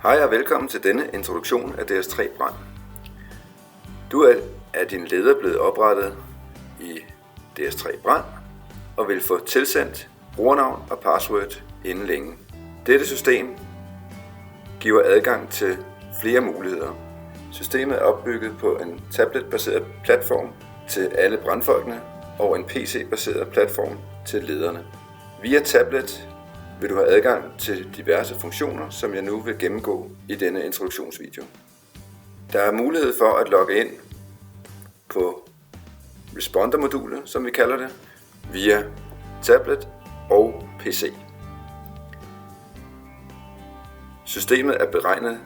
Hej og velkommen til denne introduktion af DS3 Brand. Du er din leder blevet oprettet i DS3 Brand og vil få tilsendt brugernavn og password inden længe. Dette system giver adgang til flere muligheder. Systemet er opbygget på en tablet-baseret platform til alle brandfolkene og en PC-baseret platform til lederne. Via tablet vil du have adgang til diverse funktioner, som jeg nu vil gennemgå i denne introduktionsvideo. Der er mulighed for at logge ind på Responder-modulet, som vi kalder det, via tablet og PC. Systemet er beregnet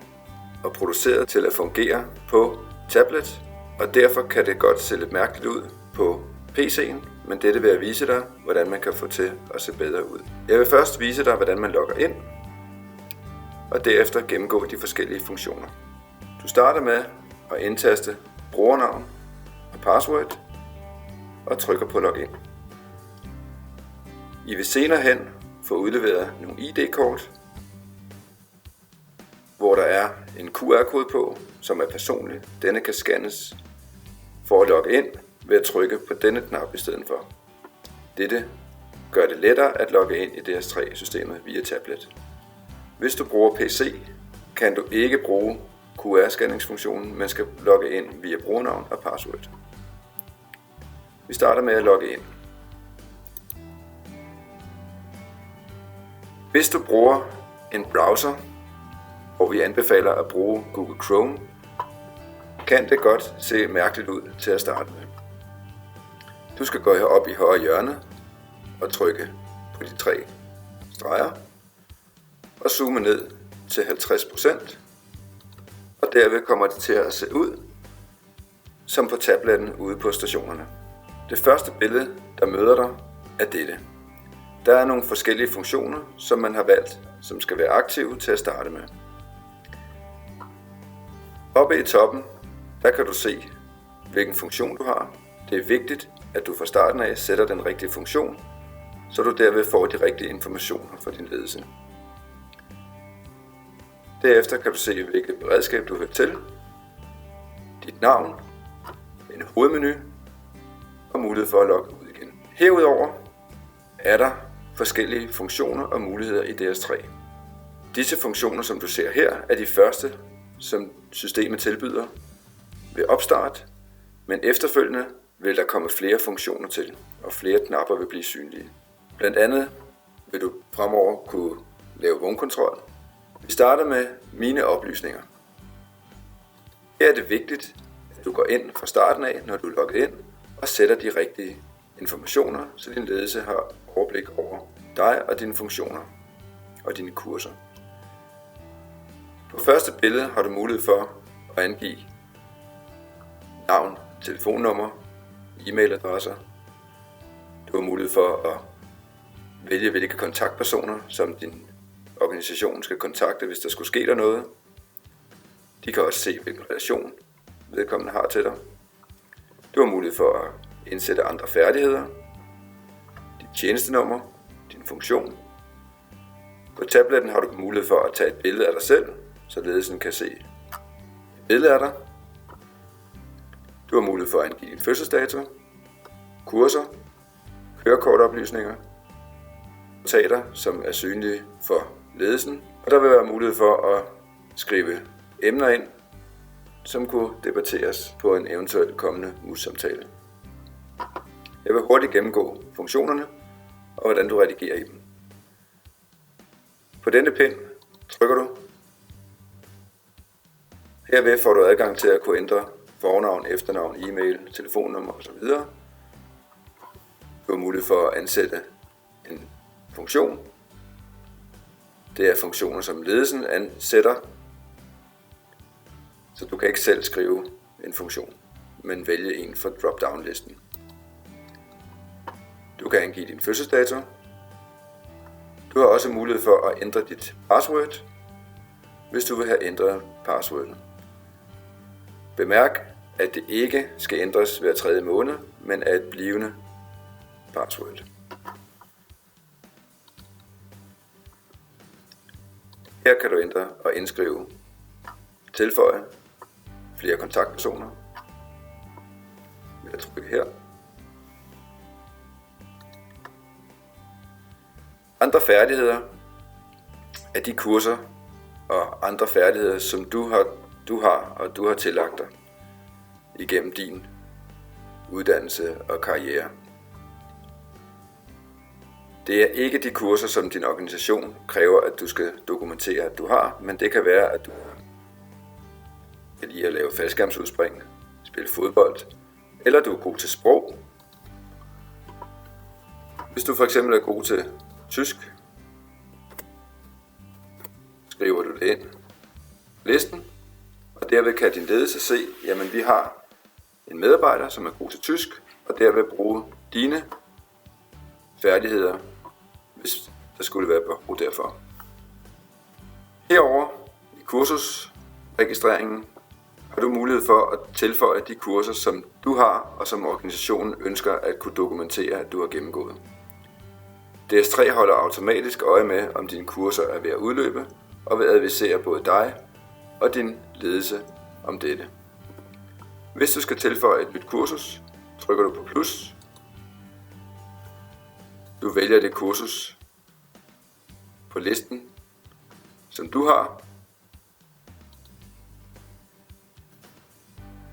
og produceret til at fungere på tablet, og derfor kan det godt se lidt mærkeligt ud på PC'en, men dette vil jeg vise dig, hvordan man kan få til at se bedre ud. Jeg vil først vise dig, hvordan man logger ind, og derefter gennemgå de forskellige funktioner. Du starter med at indtaste brugernavn og password og trykker på login. I vil senere hen få udleveret nogle ID-kort, hvor der er en QR-kode på, som er personlig. Denne kan scannes for at logge ind ved at trykke på denne knap i stedet for. Dette gør det lettere at logge ind i DS3-systemet via tablet. Hvis du bruger PC, kan du ikke bruge QR-scanningsfunktionen, men skal logge ind via brugernavn og password. Vi starter med at logge ind. Hvis du bruger en browser, hvor vi anbefaler at bruge Google Chrome, kan det godt se mærkeligt ud til at starte med. Du skal gå herop i højre hjørne og trykke på de 3 streger og zoome ned til 50%, og derved kommer det til at se ud som på tabletten ude på stationerne. Det første billede, der møder dig, er dette. Der er nogle forskellige funktioner, som man har valgt, som skal være aktive til at starte med. Oppe i toppen, der kan du se, hvilken funktion du har. Det er vigtigt, at du fra starten af sætter den rigtige funktion, så du derved får de rigtige informationer fra din ledelse. Derefter kan du se, hvilket beredskab du hører til, dit navn, en hovedmenu og mulighed for at logge ud igen. Herudover er der forskellige funktioner og muligheder i DS3. Disse funktioner, som du ser her, er de første, som systemet tilbyder ved opstart, men efterfølgende vil der komme flere funktioner til, og flere knapper vil blive synlige. Blandt andet vil du fremover kunne lave vognkontrol. Vi starter med mine oplysninger. Her er det vigtigt, at du går ind fra starten af, når du er logget ind, og sætter de rigtige informationer, så din ledelse har overblik over dig og dine funktioner og dine kurser. På første billede har du mulighed for at angive navn, telefonnummer, e-mailadresser. Du har mulighed for at vælge, hvilke kontaktpersoner, som din organisation skal kontakte, hvis der skulle ske der noget. De kan også se, hvilken relation vedkommende har til dig. Du har mulighed for at indsætte andre færdigheder, dit tjenestenummer, din funktion. På tabletten har du mulighed for at tage et billede af dig selv, så ledelsen kan se et billede af dig. Du har mulighed for at angive din fødselsdato, kurser, kørekortoplysninger, notater, som er synlige for ledelsen, og der vil være mulighed for at skrive emner ind, som kunne debatteres på en eventuel kommende mus-samtale. Jeg vil hurtigt gennemgå funktionerne og hvordan du redigerer i dem. På denne pind trykker du. Herved får du adgang til at kunne ændre fornavn, efternavn, e-mail, telefonnummer osv. Du har mulighed for at ansætte en funktion. Det er funktioner, som ledelsen ansætter, så du kan ikke selv skrive en funktion, men vælge en fra drop-down-listen. Du kan angive din fødselsdato. Du har også mulighed for at ændre dit password, hvis du vil have ændret passwordet. Bemærk, at det ikke skal ændres hver 3. måned, men er et blivende password. Her kan du ændre og indskrive, tilføje flere kontaktpersoner ved at trykke her. Andre færdigheder er de kurser og andre færdigheder, som du har tillagt dig igennem din uddannelse og karriere. Det er ikke de kurser, som din organisation kræver, at du skal dokumentere, at du har, men det kan være, at du kan lide at lave faldskærmsudspring, spille fodbold, eller du er god til sprog. Hvis du for eksempel er god til tysk, skriver du det ind på listen, og derved kan din ledelse se, jamen vi har en medarbejder, som er god til tysk, og derved bruge dine færdigheder, hvis der skulle være behov derfor. Herover i kursusregistreringen har du mulighed for at tilføje de kurser, som du har, og som organisationen ønsker at kunne dokumentere, at du har gennemgået. DS3 holder automatisk øje med, om dine kurser er ved at udløbe, og vil advisere både dig og din ledelse om dette. Hvis du skal tilføje et nyt kursus, trykker du på plus. Du vælger det kursus på listen, som du har.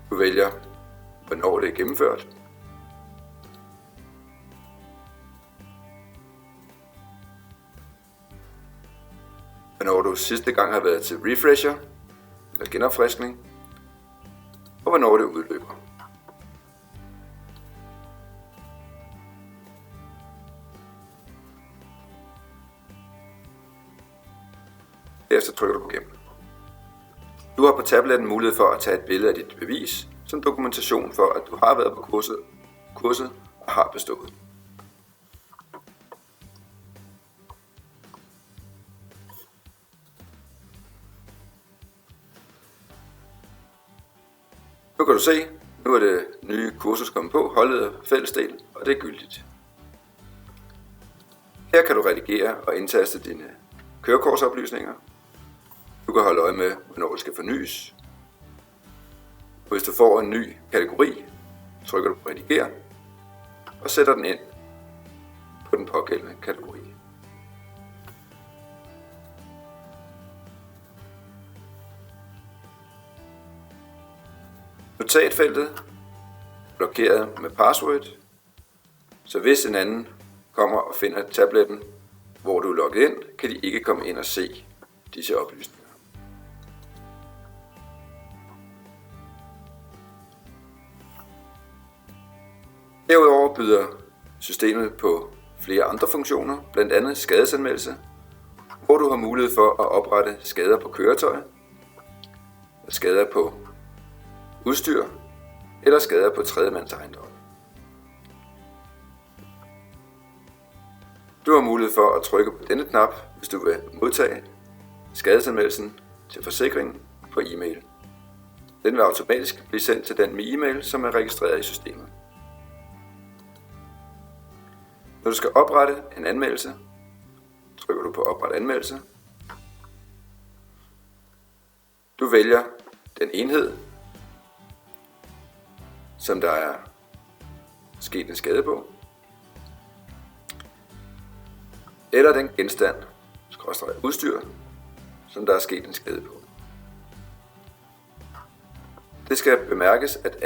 Du vælger, hvornår det er gennemført. Hvornår du sidste gang har været til refresher eller genopfriskning, og hvornår det udløber. Derefter trykker du på gennem. Du har på tabletten mulighed for at tage et billede af dit bevis som dokumentation for, at du har været på kurset og har bestået. Nu kan du se, nu er det nye kursus kommet på, holdet fællesdel, og det er gyldigt. Her kan du redigere og indtaste dine kørekortsoplysninger. Du kan holde øje med, hvornår det skal fornyes. Hvis du får en ny kategori, trykker du på redigere og sætter den ind på den pågældende kategori. Notatfeltet er blokeret med password, så hvis en anden kommer og finder tabletten, hvor du er logget ind, kan de ikke komme ind og se disse oplysninger. Herudover byder systemet på flere andre funktioner, blandt andet skadesanmeldelse, hvor du har mulighed for at oprette skader på køretøj, skader på udstyr eller skader på tredjemands ejendom. Du har mulighed for at trykke på denne knap, hvis du vil modtage skadesanmeldelsen til forsikringen på e-mail. Den vil automatisk blive sendt til den e-mail, som er registreret i systemet. Når du skal oprette en anmeldelse, trykker du på Opret anmeldelse. Du vælger den enhed, som der er sket en skade på, eller den genstand, udstyr, som der er sket en skade på. Det skal bemærkes, at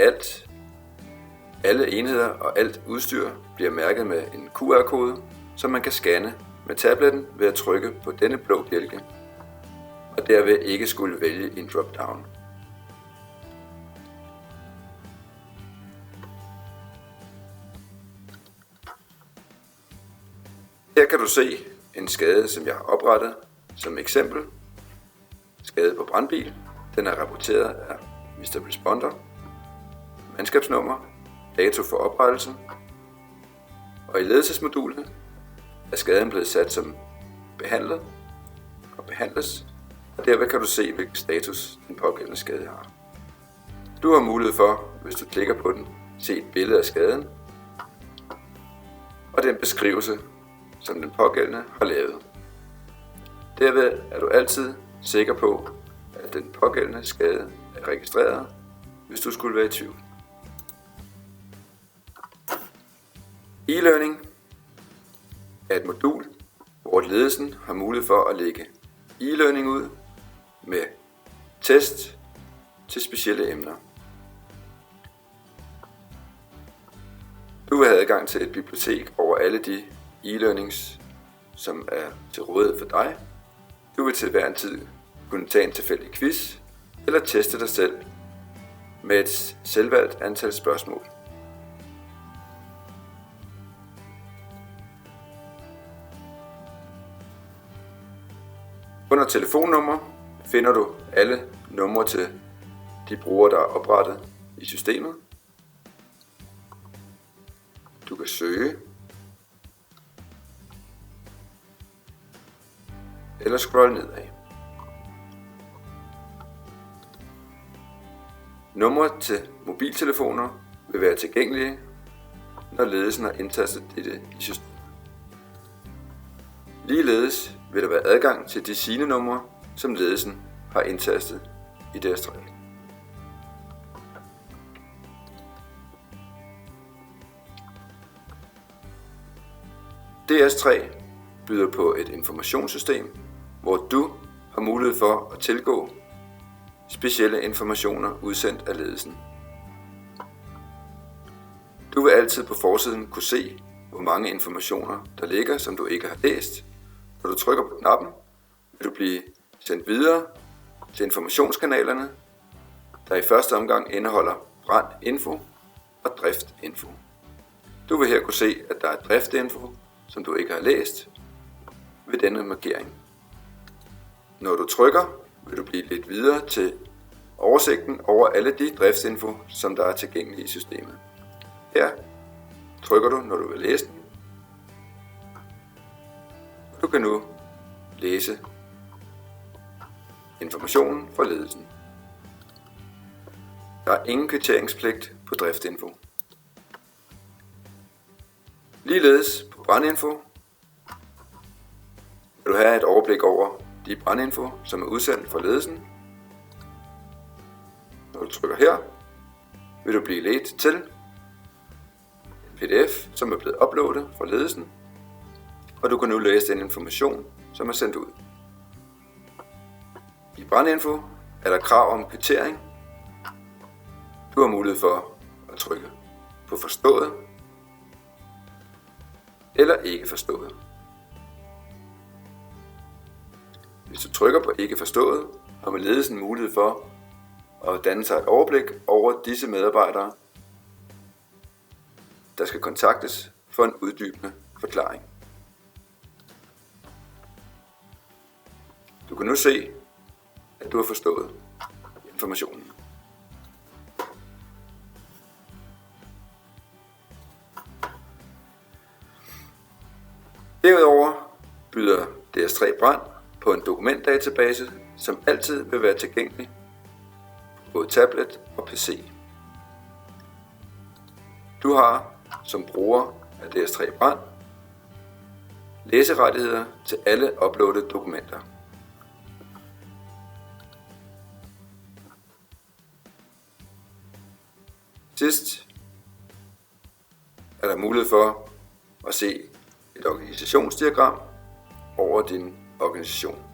alle enheder og alt udstyr bliver mærket med en QR-kode, som man kan scanne med tabletten ved at trykke på denne blå bjælke, og derved ikke skulle vælge en drop-down. Her kan du se en skade, som jeg har oprettet som eksempel. Skade på brandbil. Den er rapporteret af Mr. Responder. Mandskabsnummer. Dato for oprettelsen. Og i ledelsesmodulet er skaden blevet sat som behandlet og behandles. Og derved kan du se, hvilken status den pågældende skade har. Du har mulighed for, hvis du klikker på den, se et billede af skaden og den beskrivelse, som den pågældende har lavet. Derved er du altid sikker på, at den pågældende skade er registreret, hvis du skulle være i tvivl. E-learning er et modul, hvor ledelsen har mulighed for at lægge e-learning ud med test til specielle emner. Du vil have adgang til et bibliotek over alle de e-learnings, som er til rådighed for dig. Du vil til hver en tid kunne tage en tilfældig quiz eller teste dig selv med et selvvalgt antal spørgsmål. Under telefonnummer finder du alle numre til de brugere, der er oprettet i systemet. Du kan søge eller scrolle nedad. Numre til mobiltelefoner vil være tilgængelige, når ledelsen har indtastet dette i systemet. Ligeledes vil der være adgang til de SIGNE-numre, som ledelsen har indtastet i DS3. DS3 byder på et informationssystem, hvor du har mulighed for at tilgå specielle informationer udsendt af ledelsen. Du vil altid på forsiden kunne se, hvor mange informationer der ligger, som du ikke har læst. Når du trykker på knappen, vil du blive sendt videre til informationskanalerne, der i første omgang indeholder brandinfo og driftinfo. Du vil her kunne se, at der er driftinfo, som du ikke har læst, ved denne markering. Når du trykker, vil du blive lidt videre til oversigten over alle de driftsinfo, som der er tilgængelige i systemet. Her trykker du, når du vil læse den. Du kan nu læse informationen fra ledelsen. Der er ingen kvitteringspligt på driftinfo. Ligeledes på brandinfo vil du have et overblik over de brandinfo, som er udsendt fra ledelsen. Når du trykker her, vil du blive ledt til en PDF, som er blevet uploadet fra ledelsen, og du kan nu læse den information, som er sendt ud. I brandinfo er der krav om kvittering. Du har mulighed for at trykke på forstået eller ikke forstået. Hvis du trykker på ikke forstået, har man ledelsen mulighed for at danne sig et overblik over disse medarbejdere, der skal kontaktes for en uddybende forklaring. Du kan nu se, at du har forstået informationen. Derudover byder DS3 Brand på en dokumentdatabase, som altid vil være tilgængelig på både tablet og PC. Du har som bruger af DS3 Brand læserettigheder til alle uploadede dokumenter. Sidst er der mulighed for at se et organisationsdiagram over din organisation.